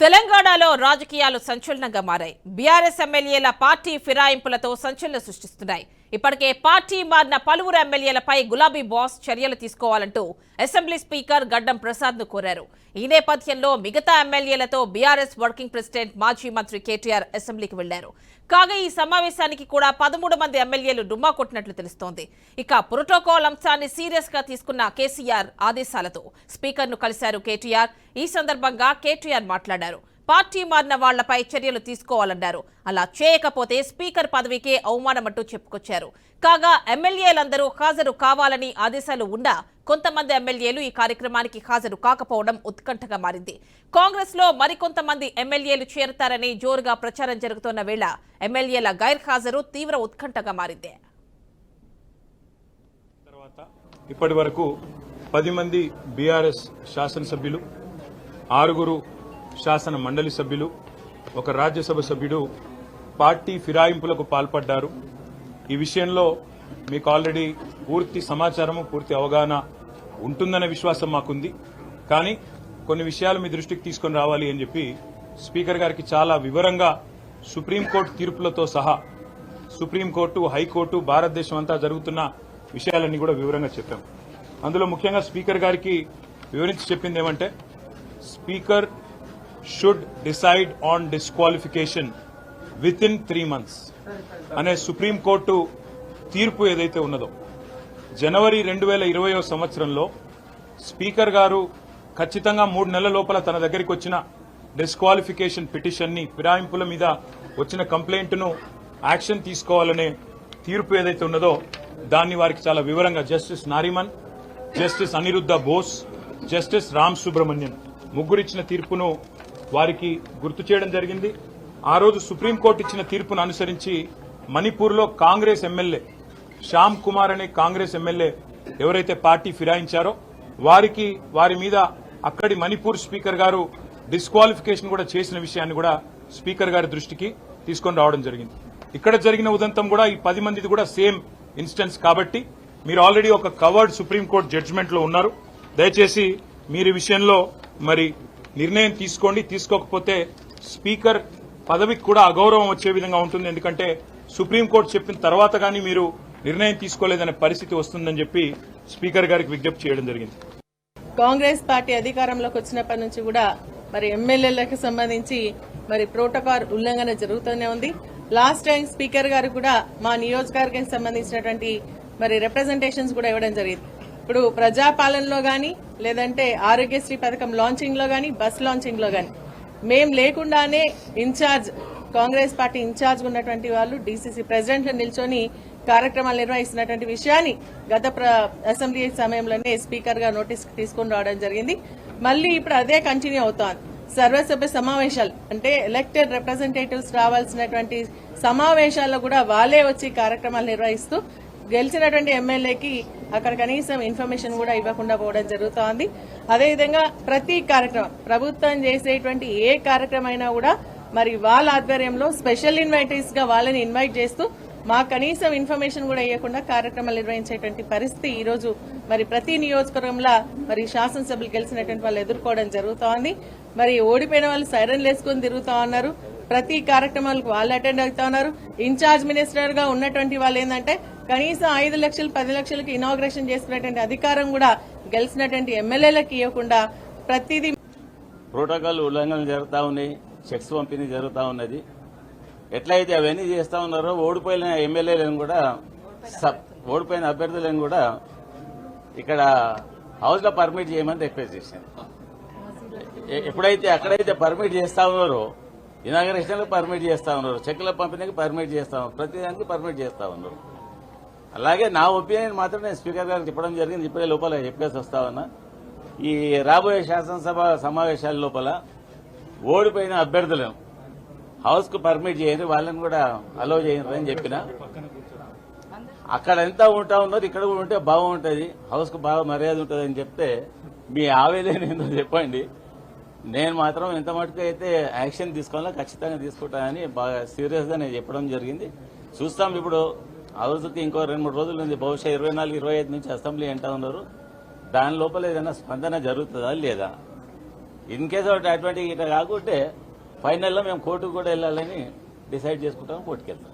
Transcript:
తెలంగాణలో రాజకీయాలు సంచలనంగా మారాయి. బీఆర్ఎస్ ఎమ్మెల్యేల పార్టీ ఫిరాయింపులతో సంచలనం సృష్టిస్తున్నాయి. ఇప్పటికే పార్టీ మారిన పలువురు ఎమ్మెల్యేలపై గులాబీ బాస్ చర్యలు తీసుకోవాలంటూ అసెంబ్లీ స్పీకర్ గడ్డం ప్రసాద్ ను కోరారు. ఈ నేపథ్యంలో మిగతా ఎమ్మెల్యేలతో బీఆర్ఎస్ వర్కింగ్ ప్రెసిడెంట్ మాజీ మంత్రి కేటీఆర్ అసెంబ్లీకి వెళ్లారు. కాగా ఈ సమావేశానికి కూడా 13 మంది ఎమ్మెల్యేలు డుమ్మా కొట్టినట్లు తెలుస్తోంది. ఇక ప్రోటోకాల్ అంశాన్ని సీరియస్ గా తీసుకున్న కేసీఆర్ ఆదేశాలతో స్పీకర్ ను కలిశారు కేటీఆర్. ఈ సందర్భంగా కేటీఆర్ మాట్లాడారు. పార్టీ మారిన వాళ్లపై చర్యలు తీసుకోవాలన్నారు. అలా చేయకపోతే స్పీకర్ పదవికే అవమానమంటూ చెప్పుకొచ్చారు. కాగా ఎమ్మెల్యేలందరూ హాజరు కావాలని ఆదేశాలు ఉన్నా కొంతమంది ఎమ్మెల్యేలు ఈ కార్యక్రమానికి హాజరు కాకపోవడం ఉత్కంఠగా మారింది. కాంగ్రెస్ లో మరికొంతమంది ఎమ్మెల్యేలు చేరతారని జోరుగా ప్రచారం జరుగుతున్న వేళ ఎమ్మెల్యేల గైర్హాజరు తీవ్ర ఉత్కంఠగా మారింది. ఇప్పటి వరకు 10 మంది బీఆర్ఎస్ శాసనసభ్యులు, 6 శాసన మండలి సభ్యులు, 1 రాజ్యసభ సభ్యుడు పార్టీ ఫిరాయింపులకు పాల్పడ్డారు. ఈ విషయంలో మీకు ఆల్రెడీ పూర్తి సమాచారము, పూర్తి అవగాహన ఉంటుందనే విశ్వాసం మాకుంది. కానీ కొన్ని విషయాలు మీ దృష్టికి తీసుకొని రావాలి అని చెప్పి స్పీకర్ గారికి చాలా వివరంగా సుప్రీంకోర్టు తీర్పులతో సహా సుప్రీంకోర్టు, హైకోర్టు, భారతదేశం అంతా జరుగుతున్న విషయాలన్నీ కూడా వివరంగా చెప్పాం. అందులో ముఖ్యంగా స్పీకర్ గారికి వివరించి చెప్పింది ఏమంటే, speaker should decide on disqualification with in 3 months అనే సుప్రీంకోర్టు తీర్పు ఏదైతే ఉన్నదో, జనవరి 2020 సంవత్సరంలో స్పీకర్ గారు ఖచ్చితంగా 3 నెలల లోపల తన దగ్గరికి వచ్చిన డిస్క్వాలిఫికేషన్ పిటిషన్ ని, ఫిరాయింపుల మీద వచ్చిన కంప్లైంట్ ను యాక్షన్ తీసుకోవాలనే తీర్పు ఏదైతే ఉన్నదో దాన్ని వారికి చాలా వివరంగా justice Nariman, justice Aniruddha Bose, justice Ram Subramanian ముగ్గురిచ్చిన తీర్పును వారికి గుర్తు చేయడం జరిగింది. ఆ రోజు సుప్రీంకోర్టు ఇచ్చిన తీర్పును అనుసరించి మణిపూర్లో కాంగ్రెస్ ఎమ్మెల్యే శ్యామ్ కుమార్ అనే కాంగ్రెస్ ఎమ్మెల్యే ఎవరైతే పార్టీ ఫిరాయించారో వారి మీద అక్కడి మణిపూర్ స్పీకర్ గారు డిస్క్వాలిఫికేషన్ కూడా చేసిన విషయాన్ని కూడా స్పీకర్ గారి దృష్టికి తీసుకొని రావడం జరిగింది. ఇక్కడ జరిగిన ఉదంతం కూడా ఈ 10 మందిది కూడా సేమ్ ఇన్స్టెన్స్ కాబట్టి మీరు ఆల్రెడీ ఒక కవర్డ్ సుప్రీంకోర్టు జడ్జిమెంట్ లో ఉన్నారు. దయచేసి మీరు ఈ విషయంలో మరి నిర్ణయం తీసుకోండి. తీసుకోకపోతే స్పీకర్ పదవికి కూడా అగౌరవం వచ్చే విధంగా ఉంటుంది. ఎందుకంటే సుప్రీంకోర్టు చెప్పిన తర్వాత కానీ మీరు నిర్ణయం తీసుకోలేదనే పరిస్థితి వస్తుందని చెప్పి స్పీకర్ గారికి విజ్ఞప్తి చేయడం జరిగింది. కాంగ్రెస్ పార్టీ అధికారంలోకి వచ్చినప్పటి నుంచి కూడా మరి ఎమ్మెల్యేలకు సంబంధించి మరి ప్రోటోకాల్ ఉల్లంఘన జరుగుతూనే ఉంది. లాస్ట్ టైం స్పీకర్ గారు కూడా మా నియోజకవర్గానికి సంబంధించినటువంటి మరి రిప్రజెంటేషన్స్ కూడా ఇవ్వడం జరిగింది. ఇప్పుడు ప్రజాపాలనలో గాని, లేదంటే ఆరోగ్యశ్రీ పథకం లాంచింగ్ లో గాని, బస్ లాంచింగ్ లో గాని మేం లేకుండానే ఇన్ఛార్జ్, కాంగ్రెస్ పార్టీ ఇన్ఛార్జ్ ఉన్నటువంటి వాళ్ళు డీసీసీ ప్రెసిడెంట్ నిల్చొని కార్యక్రమాలు నిర్వహిస్తున్నటువంటి విషయాన్ని గత అసెంబ్లీ సమయంలోనే స్పీకర్ గా నోటీస్ తీసుకుని రావడం జరిగింది. మళ్లీ ఇప్పుడు అదే కంటిన్యూ అవుతోంది. సర్వసభ్య సమావేశాలు అంటే ఎలక్టెడ్ రిప్రజెంటేటివ్స్ రావాల్సినటువంటి సమావేశాల్లో కూడా వాళ్ళే వచ్చి కార్యక్రమాలు నిర్వహిస్తూ గెలిచినటువంటి ఎమ్మెల్యేకి అక్కడ కనీసం ఇన్ఫర్మేషన్ కూడా ఇవ్వకుండా పోవడం జరుగుతోంది. అదేవిధంగా ప్రతి కార్యక్రమం, ప్రభుత్వం చేసేటువంటి ఏ కార్యక్రమం అయినా కూడా మరి వాళ్ళ ఆధ్వర్యంలో స్పెషల్ ఇన్వైటీస్ గా వాళ్ళని ఇన్వైట్ చేస్తూ మాకు కనీసం ఇన్ఫర్మేషన్ కూడా ఇవ్వకుండా కార్యక్రమాలు నిర్వహించేటువంటి పరిస్థితి ఈ రోజు మరి ప్రతి నియోజకవర్గంలో మరి శాసనసభ్యులు గెలిచినటువంటి వాళ్ళు ఎదుర్కోవడం జరుగుతోంది. మరి ఓడిపోయిన వాళ్ళు సైరన్లు వేసుకుని తిరుగుతా ఉన్నారు. ప్రతి కార్యక్రమాలకు వాళ్ళు అటెండ్ అవుతా ఉన్నారు. ఇన్ఛార్జ్ మినిస్టర్ గా ఉన్నటువంటి వాళ్ళు ఏంటంటే కనీసం 5 లక్షలు 10 లక్షలకు ఇనాగ్రేషన్ చేసుకున్నటువంటి అధికారం కూడా గెలిచినటువంటి ఎమ్మెల్యేలకు ఇవ్వకుండా ప్రతిదీ ప్రోటోకాల్ ఉల్లంఘనలు జరుగుతూ ఉన్నాయి. చెక్స్ పంపిణీ జరుగుతూ ఉన్నది. ఎట్లయితే అవన్నీ చేస్తా ఉన్నారో ఓడిపోయిన ఎమ్మెల్యేలను కూడా, ఓడిపోయిన అభ్యర్థులను కూడా ఇక్కడ హౌస్ లో పర్మిట్ చేయమని రిక్వెస్ట్ చేశాను. ఎప్పుడైతే అక్కడైతే పర్మిట్ చేస్తా ఉన్నారో, ఇనాగరేషన్ పర్మిట్ చేస్తా ఉన్నారు, చెక్కుల పంపిణీకి పర్మిట్ చేస్తా ఉన్నారు, ప్రతిదానికి పర్మిట్ చేస్తా ఉన్నారు. అలాగే నా ఒపీనియన్ మాత్రం నేను స్పీకర్ గారికి చెప్పడం జరిగింది. ఇప్పుడే లోపల చెప్పేసి వస్తా ఉన్నా, ఈ రాబోయే శాసనసభ సమావేశాల లోపల ఓడిపోయిన అభ్యర్థులను హౌస్ కు పర్మిట్ చేయండి, వాళ్ళని కూడా అలో చేయండి అని చెప్పిన. అక్కడ ఎంత ఉంటా ఉన్నారు, ఇక్కడ కూడా ఉంటే బాగుంటుంది, హౌస్ కు బాగా మర్యాద ఉంటుంది అని చెప్తే మీ ఆవేదన ఏందో చెప్పండి. నేను మాత్రం ఎంత మటుకు అయితే యాక్షన్ తీసుకోవాలో ఖచ్చితంగా తీసుకుంటానని బాగా సీరియస్ గా నేను చెప్పడం జరిగింది. చూస్తాం ఇప్పుడు హౌస్కి ఇంకో 2-3 రోజులు ఉంది. బహుశా 24-25 నుంచి అసెంబ్లీ అంటా ఉన్నారు. దాని లోపల ఏదైనా స్పందన జరుగుతుందా లేదా? ఇన్ కేసు అటువంటి ఇట్లా కాకుంటే ఫైనల్లో మేము కోర్టుకు కూడా వెళ్ళాలని డిసైడ్ చేసుకుంటాం, కోర్టుకు వెళ్తాం.